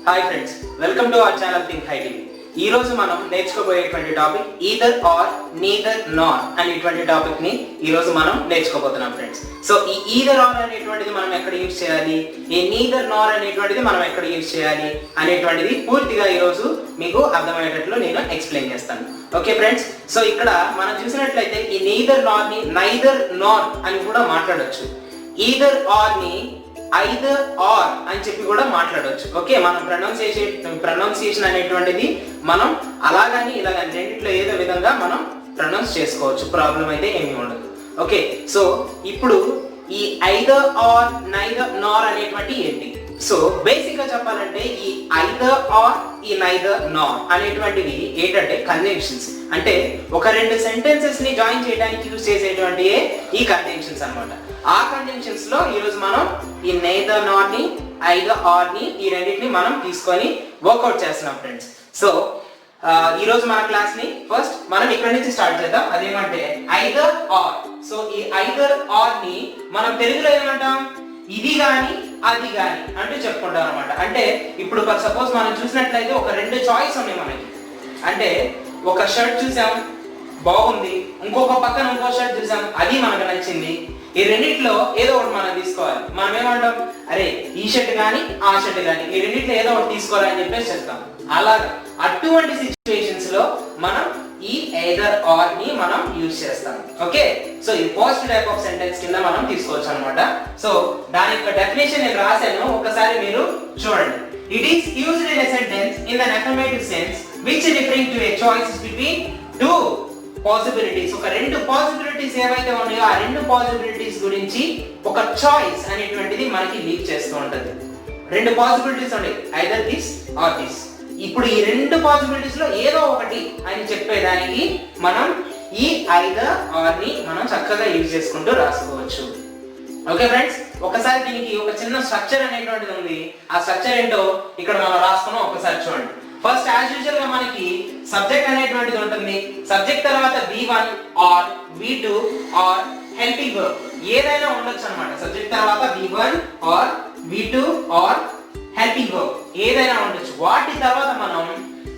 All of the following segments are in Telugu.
Hi friends, welcome to our channel think high TV. ఈ రోజు మనం నేర్చుకోబోయేటువంటి టాపిక్ ఈదర్ ఆర్ నీదర్ నార్ అనేటువంటి టాపిక్ ని ఈ రోజు మనం నేర్చుకోబోతున్నాం ఫ్రెండ్స్. సో ఈ ఈదర్ ఆర్ అనేటువంటిది మనం ఎక్కడ యూజ్ చేయాలి, ఈ నీదర్ నార్ అనేటువంటిది మనం ఎక్కడ యూజ్ చేయాలి అనేటువంటిది పూర్తిగా ఈ రోజు మీకు అర్థమయ్యేటట్లు నేను ఎక్స్ప్లెయిన్ చేస్తాను. ఓకే ఫ్రెండ్స్, సో ఇక్కడ మనం చూసినట్లయితే ఈ నీదర్ నార్ ని నైదర్ నార్ అని కూడా మాట్లాడొచ్చు. ఈదర్ ఆర్ ని ఐదర్ ఆర్ అని చెప్పి కూడా మాట్లాడవచ్చు. ఓకే, మనం ప్రొనౌన్సియేషన్ అనేటువంటిది మనం అలాగని ఇలాగని రెండిట్లో ఏదో విధంగా మనం ప్రొనౌన్స్ చేసుకోవచ్చు, ప్రాబ్లం అయితే ఏమీ ఉండదు. ఓకే, సో ఇప్పుడు ఈ ఐదర్ ఆర్ నైదర్ నార్ అనేటువంటి ఏంటి? సో బేసిక్ గా చెప్పాలంటే ఈ ఐదర్ ఆర్ ఈ నైదర్ నార్ అనేటువంటివి ఏంటంటే కంజంక్షన్స్, అంటే ఒక రెండు సెంటెన్సెస్ ని జాయిన్ చేయడానికి యూజ్ చేసేటువంటి ఈ కంజంక్షన్స్ అన్నమాట. ఆ కంజంక్షన్స్ లో ఈ రోజు మనం ఈ నైదర్ నార్ ని ఐదర్ ఆర్ ని ఈ రెండింటిని మనం తీసుకొని వర్కౌట్ చేస్తున్నాం ఫ్రెండ్స్. సో ఈ రోజు మన క్లాస్ ని ఫస్ట్ మనం ఇక్కడ నుంచి స్టార్ట్ చేద్దాం. అదేమంటే ఐదర్ ఆర్. సో ఈ ఐదర్ ఆర్ ని మనం తెలుగులో ఏమంటాం? ఇది గాని అది గాని అంటూ చెప్పుకుంటాం అనమాట. అంటే ఇప్పుడు సపోజ్ మనం చూసినట్లయితే ఒక రెండు చాయిస్ ఉన్నాయి మనకి. అంటే ఒక షర్ట్ చూసాం, బాగుంది, ఇంకొక పక్కన ఇంకో షర్ట్ చూసాం, అది మనకు నచ్చింది. ఈ రెండిట్లో ఏదో ఒకటి మనం తీసుకోవాలి. మనం ఏమంటాం? అరే ఈ షర్ట్ కానీ ఆ షర్ట్ కానీ ఈ రెండిట్లో ఏదో ఒకటి తీసుకోవాలని చెప్పేసి చెప్తాం. అలాగా అటువంటి సిచ్యువేషన్స్ లో మనం ఈ ఐదర్ ఆర్ ని మనం యూజ్ చేస్తాం. ఓకే, సో ఇది పాజిటివ్ టైప్ ఆఫ్ సెంటెన్స్ కింద మనం తీసుకోవచ్చు అనమాట. సో దాని యొక్క డెఫినేషన్ నేను రాశాను, ఒకసారి మీరు చూడండి. It is used in a sentence in an affirmative sense which referring to a choice between two possibilities. ఒక రెండు పాసిబిలిటీస్ ఏవైతే ఉన్నాయో ఆ రెండు పాసిబిలిటీస్ గురించి ఒక చాయిస్ అనేటువంటిది మనకి లీవ్ చేస్తూ ఉంటది. రెండు పాసిబిలిటీస్ ఉన్నాయి, ఐదర్ దిస్ ఆర్ దిస్. ఇప్పుడు ఈ రెండు పాసిబిలిటీస్ లో ఏదో ఒకటి అని చెప్పేదానికి మనం ఈ ఐదర్ ఆర్ ని మనం చక్కగా యూజ్ చేసుకుంటూ రాసుకోవచ్చు. ఓకే ఫ్రెండ్స్, ఒకసారి దీనికి ఒక చిన్న స్ట్రక్చర్ అనేటువంటిది ఉంది. ఆ స్ట్రక్చర్ ఏంటో ఇక్కడ మనం రాసుకున్నాం, ఒకసారి చూడండి. ఫస్ట్ యాజ్ యూజువల్ గా మనకి సబ్జెక్ట్ అనేటువంటిది ఉంటుంది. సబ్జెక్ట్ తర్వాత V1 are V2 are helping verb ఏదైనా ఉండొచ్చు అన్నమాట. సబ్జెక్ట్ తర్వాత V1 are V2 are helping verb ఏదైనా ఉండొచ్చు. వాటి తర్వాత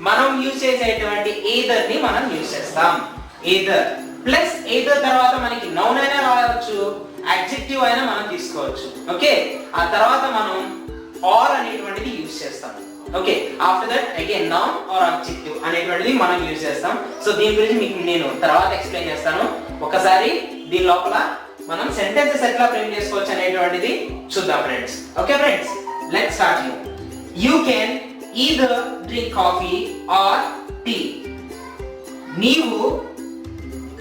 మనం యూజ్ చేసేటువంటి either ని మనం యూజ్ చేస్తాం. either ప్లస్ either తర్వాత మనకి నౌన్ అయినా రావచ్చు, అడ్జెక్టివ్ అయినా మనం తీసుకోవచ్చు. ఓకే, ఆ తర్వాత మనం ఆర్ అనేటువంటిది యూజ్ చేస్తాం. Okay, after that again noun are adjective అనేటువంటిది మనం యూజ్ చేస్తాం. సో దీని గురించి మీకు నేను తర్వాత ఎక్స్ప్లెయిన్ చేస్తాను. ఒకసారి దీని లోపల మనం సెంటెన్సెస్ ఎట్లా ఫ్రేమ్ చేసుకోవచ్చు అనేటువంటిది చూద్దాం friends. Okay friends, let's start here. You can either drink coffee or tea. నీవు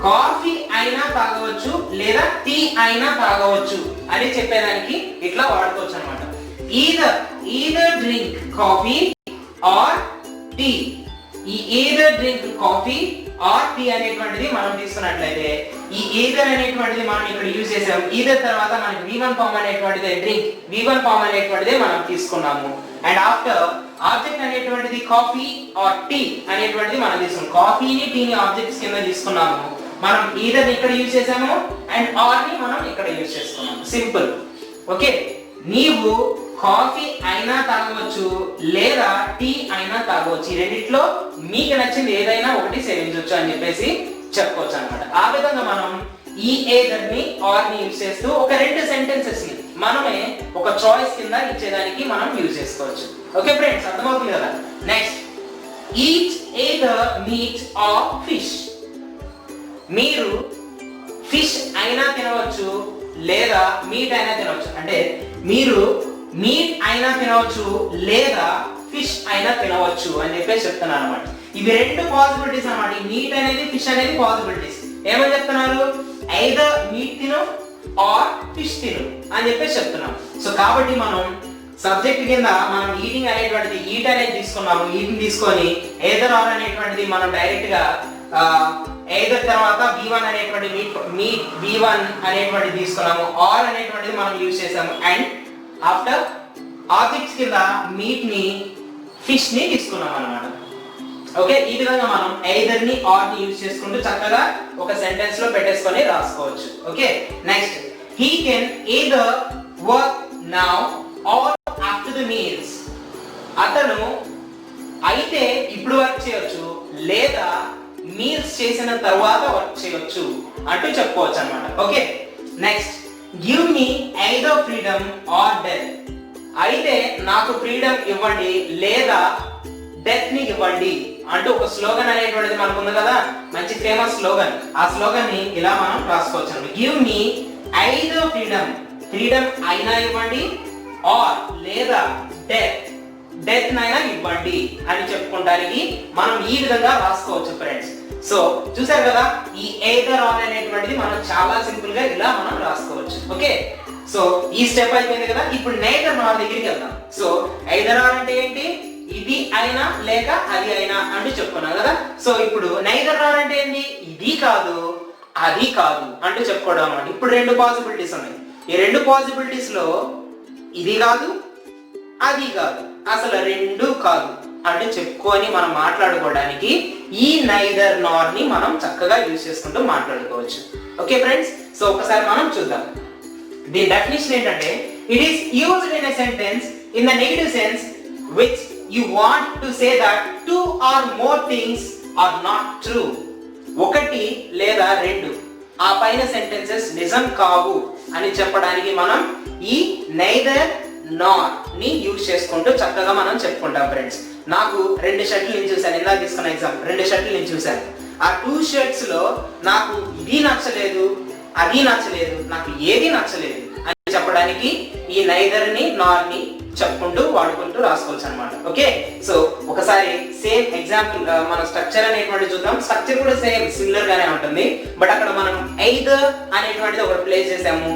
కాఫీ అయినా తాగవచ్చు లేదా టీ అయినా తాగవచ్చు అని చెప్పేదానికి ఇట్లా వాడుకోవచ్చు అన్నమాట. either drink coffee or tea. ఈ either drink coffee or tea అనేటువంటిది మనం తీసుకున్నట్లయితే ఈ either అనేటువంటిది మనం ఇక్కడ యూజ్ చేసాం. either తర్వాత మనకి V1 ఫామ్ అనేటువంటిది డ్రింక్ V1 ఫామ్ అనేటువంటిది మనం తీసుకున్నాము. అండ్ ఆఫ్టర్ ఆబ్జెక్ట్ అనేటువంటిది కాఫీ ఆర్ టీ అనేటువంటిది మనం తీసుకున్నాం. కాఫీని టీని ఆబ్జెక్ట్స్ కింద తీసుకున్నాము. మనం either ఇక్కడ యూజ్ చేసాము అండ్ ఆర్ ని మనం ఇక్కడ యూజ్ చేసుకున్నాము. సింపుల్. ఓకే, నీవు కాఫీ అయినా తాగవచ్చు లేదా టీ అయినా తాగవచ్చు. ఈ రెండిట్లో మీకు నచ్చింది ఏదైనా ఒకటి సేవించవచ్చు అని చెప్పేసి చెప్పుకోవచ్చు అన్నమాట. ఆ విధంగా మనం ఈ either ని ఆర్ ని యూజ్ చేస్తూ ఒక రెండు సెంటెన్సెస్ ని మనమే ఒక చాయిస్ కింద ఇచ్చేదానికి మనం యూజ్ చేసుకోవచ్చు. ఓకే ఫ్రెండ్స్, అర్థమవుతుంది కదా? Next, eat either meet or fish. మీరు ఫిష్ అయినా తినవచ్చు లేదా మీట్ అయినా తినవచ్చు. అంటే మీరు మీట్ అయినా తినవచ్చు లేదా ఫిష్ అయినా తినవచ్చు అని చెప్పేసి చెప్తున్నారు అనమాట. ఇవి రెండు పాసిబిలిటీస్ అన్నమాట. ఈ మీట్ అనేది ఫిష్ అనేది పాసిబిలిటీస్. ఏమని చెప్తున్నారు? ఐదర్ మీట్ తిను ఆర్ ఫిష్ తిను అని చెప్పేసి చెప్తున్నాం. సో కాబట్టి మనం సబ్జెక్ట్ కింద మనం ఈటింగ్ అనేటువంటిది ఈట్ అనేది తీసుకున్నాము. ఈటింగ్ తీసుకొని ఐదర్ ఆర్ అనేటువంటిది మనం డైరెక్ట్ గా ఐదర్ తర్వాత V1 అనేటువంటి మీట్ V1 అనేటువంటిది తీసుకున్నాము. ఆర్ అనేటువంటిది మనం యూజ్ చేసాము. అండ్ ఆఫ్టర్ ఆబ్జెక్ట్స్ కింద మీట్ ని ఫిష్ ని తీసుకున్నాం అన్నమాట. ఓకే, ఈ విధంగా మనం ఐదర్ ని ఆర్ ని యూజ్ చేసుకుంటూ చక్కగా ఒక సెంటెన్స్ లో పెట్టేసుకొని రాసుకోవచ్చు. Okay, next, he can either work now or after the meals. అతను అయితే ఇప్పుడు వర్క్ చేయొచ్చు లేదా మీల్స్ చేసిన తర్వాత వర్క్ చేయొచ్చు అంటూ చెప్పుకోవచ్చు అన్నమాట. Okay, next give me either freedom are death. అయితే నాకు ఫ్రీడమ్ ఇవ్వండి లేదా డెత్ ని ఇవ్వండి అంటూ ఒక స్లోగన్ అనేటువంటిది మనకు ఉంది కదా, మంచి ఫేమస్ స్లోగన్. ఆ స్లోగన్ ని ఇలా మనం రాసుకోవచ్చు. Give me either freedom, freedom అయినా ఇవ్వండి, ఆర్ లేదా డెత్ నైనా ఇవ్వండి అని చెప్పుకోవడానికి మనం ఈ విధంగా రాసుకోవచ్చు ఫ్రెండ్స్. సో చూసారు కదా, ఈ ఎయిదర్ ఆర్ అనేటువంటిది మనం చాలా సింపుల్ గా ఇలా మనం రాసుకోవచ్చు. ఓకే, సో ఈ స్టెప్ అయిపోయింది కదా. ఇప్పుడు నైదర్ నార్ దగ్గరికి వెళ్దాం. సో ఎయిదర్ ఆర్ అంటే ఏంటి, ఇది అయినా లేక అది అయినా అంటూ చెప్పుకున్నాం కదా. సో ఇప్పుడు నైదర్ నార్ అంటే ఏంటి, ఇది కాదు అది కాదు అంటూ చెప్పుకోవడం అన్నమాట. ఇప్పుడు రెండు పాసిబిలిటీస్ ఉన్నాయి. ఈ రెండు పాసిబిలిటీస్ లో ఇది కాదు అది కాదు, అసలు రెండు కాదు అంటే చెప్పుకొని మనం మాట్లాడుకోవడానికి ఈ నైదర్ నార్ ని మనం చక్కగా యూజ్ చేసుకుంటూ మాట్లాడుకోవచ్చు. ఓకే ఫ్రెండ్స్, సో ఒకసారి మనం చూద్దాం. దీని డెఫినిషన్ ఏంటంటే, it is used in a sentence in the negative sense which you want to say that two or more things are not true. ఒకటి లేదా రెండు, ఆ పైన సెంటెన్సెస్ నిజం కావు అని చెప్పడానికి మనం ఈ నైదర్ నార్ ని యూజ్ చేసుకుంటూ చక్కగా మనం చెప్పుకుంటాం ఫ్రెండ్స్. నాకు రెండు షర్ట్లు నేను చూసాను, ఇందాక తీసుకున్న ఎగ్జాంపుల్, రెండు షర్ట్లు నేను చూసాను. ఆ టూ షర్ట్స్ లో నాకు ఇది నచ్చలేదు అది నచ్చలేదు, నాకు ఏది నచ్చలేదు అని చెప్పడానికి ఈ నైదర్ ని నార్ ని చెప్పుకుంటూ వాడుకుంటూ రాసుకోవచ్చు అనమాట. ఓకే, సో ఒకసారి సేమ్ ఎగ్జాంపుల్ మన స్ట్రక్చర్ అనేటువంటి చూద్దాం. స్ట్రక్చర్ కూడా సేమ్ సిమిలర్ గానే ఉంటుంది, బట్ అక్కడ మనం ఎయిదర్ అనేటువంటిది ఒకటి ప్లేస్ చేసాము,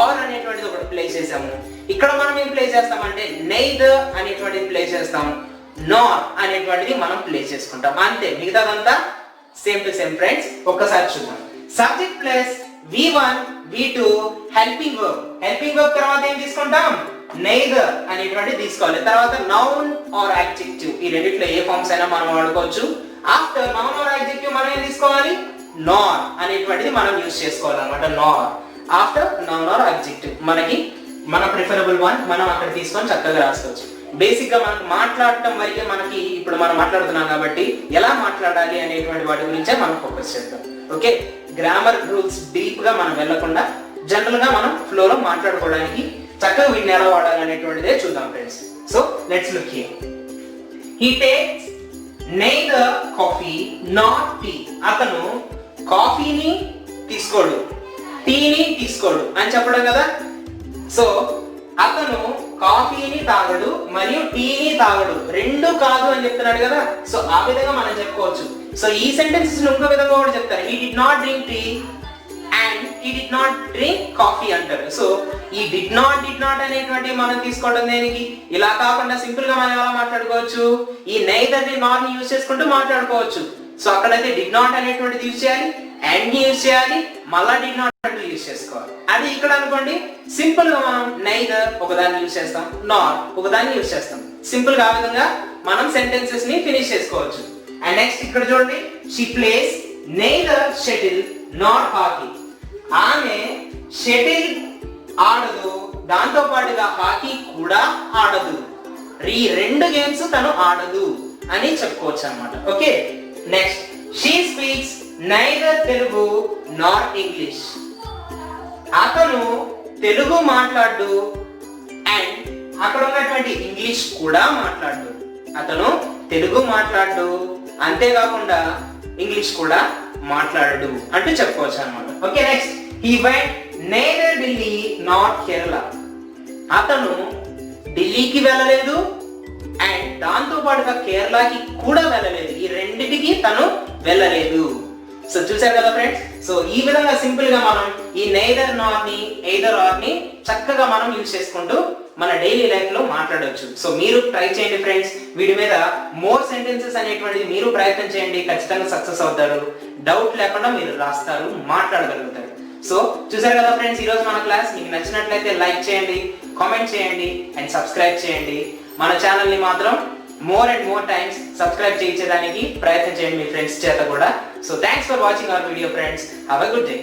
ఆర్ అనేటువంటిది ఒకటి ప్లేస్ చేసాము. ఇక్కడ మనం ఏం ప్లేస్ చేస్తామంటే నైదర్ అనేటువంటిది ప్లేస్ చేస్తాం, నార్ అనేటువంటిది మనం ప్లేస్ చేసుకుంటాం. అంతే, మిగతాదంతా సేమ్ టు సేమ్ ఫ్రెండ్స్. ఒక్కసారి చూద్దాం. Subject plus V1 V2 helping verb. Helping verb తర్వాత ఏం తీసుకుంటాం, నైదర్ అనేటువంటిది తీసుకోవాలి. తర్వాత నౌన్ ఆర్ యాడ్జెక్టివ్, ఈ రెండిట్లో ఏ ఫార్మ్స్ అయినా మనం వాడుకోవచ్చు. ఆఫ్టర్ నౌన్ ఆర్ యాడ్జెక్టివ్ మనం ఏం తీసుకోవాలి, నార్ అనేటువంటిది మనం యూజ్ చేసుకోవాలి అనమాట. నార్ ఆఫ్టర్ నౌన్ ఆర్ యాడ్జెక్టివ్ మనకి మన ప్రిఫరబుల్ వన్ మనం అక్కడ తీసుకొని చక్కగా రాసుకోవచ్చు. బేసిక్ గా మనకు మాట్లాడటం వరకే మనకి ఇప్పుడు మనం మాట్లాడుతున్నాం కాబట్టి ఎలా మాట్లాడాలి అనేటువంటి వాటి గురించే మనం ఫోకస్ చేద్దాం. ఓకే, గ్రామర్ రూల్స్ డీప్ గా మనం వెళ్ళకుండా జనరల్ గా మనం ఫ్లోలో మాట్లాడుకోవడానికి చక్కగా వీటిని ఎలా వాడాలి అనేటువంటిదే చూద్దాం friends. So let's look here. He takes neither coffee not tea. అతను కాఫీని తీసుకోడు టీని తీసుకోడు అని చెప్పడం కదా. సో అతను కాఫీని తాగడు మరియు టీని తాగడు, రెండు కాదు అని చెప్తున్నాడు కదా. సో ఆ విధంగా మనం చెప్పుకోవచ్చు. సో ఈ సెంటెన్సెస్ ఇంకో విధంగా కూడా చెప్తారు. He did not drink tea and he did not drink coffee అంటారు. సో ఈ డిడ్ నాట్ అనేటువంటి మనం తీసుకోవడం దేనికి, ఇలా కాకుండా సింపుల్ గా మనం ఎలా మాట్లాడుకోవచ్చు, ఈ నైదర్ ని నార్ ని యూజ్ చేసుకుంటూ మాట్లాడుకోవచ్చు. సో అక్కడైతే డిడ్ నాట్ అనేటువంటిది యూజ్ చేయాలి, అండ్ ని యూజ్ చేయాలి, మళ్ళా డిడ్ నాట్ అంటూ యూజ్ చేసుకోవాలి. అది ఇక్కడ అనుకోండి సింపుల్ గా మనం నైదర్ ఒకదాన్ని యూజ్ చేస్తాం, నార్ ఒకదాన్ని యూజ్ చేస్తాం. సింపుల్ గా ఆ విధంగా మనం సెంటెన్సెస్ ని ఫినిష్ చేసుకోవచ్చు. అండ్ నెక్స్ట్ ఇక్కడ చూడండి, she place neither shuttle not hockey. ఆమె షటిల్ ఆడదు, దాంతో పాటుగా హాకీ కూడా ఆడదు. ఈ రెండు గేమ్స్ తను ఆడదు అని చెప్పుకోవచ్చు అన్నమాట. Okay, next she speaks neither Telugu not English. అతను తెలుగు మాట్లాడు అండ్ అక్కడ ఉన్నటువంటి ఇంగ్లీష్ కూడా మాట్లాడు. అతను తెలుగు మాట్లాడు, అంతేకాకుండా ఇంగ్లీష్ కూడా మాట్లాడడు అంటూ చెప్పుకోవచ్చు అన్నమాట. Okay, next he vent neither Delhi not Kerala. అతను ఢిల్లీకి వెళ్ళలేదు అండ్ దాంతో పాటుగా కేరళకి కూడా వెళ్ళలేదు. ఈ రెండిటికి తను వెళ్ళలేదు. సో చూసారు కదా ఫ్రెండ్స్. సో ఈ విధంగా సింపుల్ గా మనం ఈ నైదర్ నార్ ని ఎయిదర్ ఆర్ ని చక్కగా మనం యూజ్ చేసుకుంటూ మన డైలీ లైఫ్ లో మాట్లాడవచ్చు. సో మీరు ట్రై చేయండి ఫ్రెండ్స్. వీటి మీద మోర్ సెంటెన్సెస్ అనేటువంటిది మీరు ప్రయత్నం చేయండి, ఖచ్చితంగా సక్సెస్ అవుతారు. డౌట్ లేకుండా మీరు రాస్తారు, మాట్లాడగలుగుతారు. సో చూసారు కదా ఫ్రెండ్స్, ఈ రోజు మన క్లాస్ మీకు నచ్చినట్లయితే లైక్ చేయండి, కామెంట్ చేయండి అండ్ సబ్స్క్రైబ్ చేయండి. మన ఛానల్ ని మాత్రం more and more times subscribe చేయించడానికి ప్రయత్నం చేయండి మీ ఫ్రెండ్స్ చేత కూడా. So thanks for watching our video friends. Have a good day.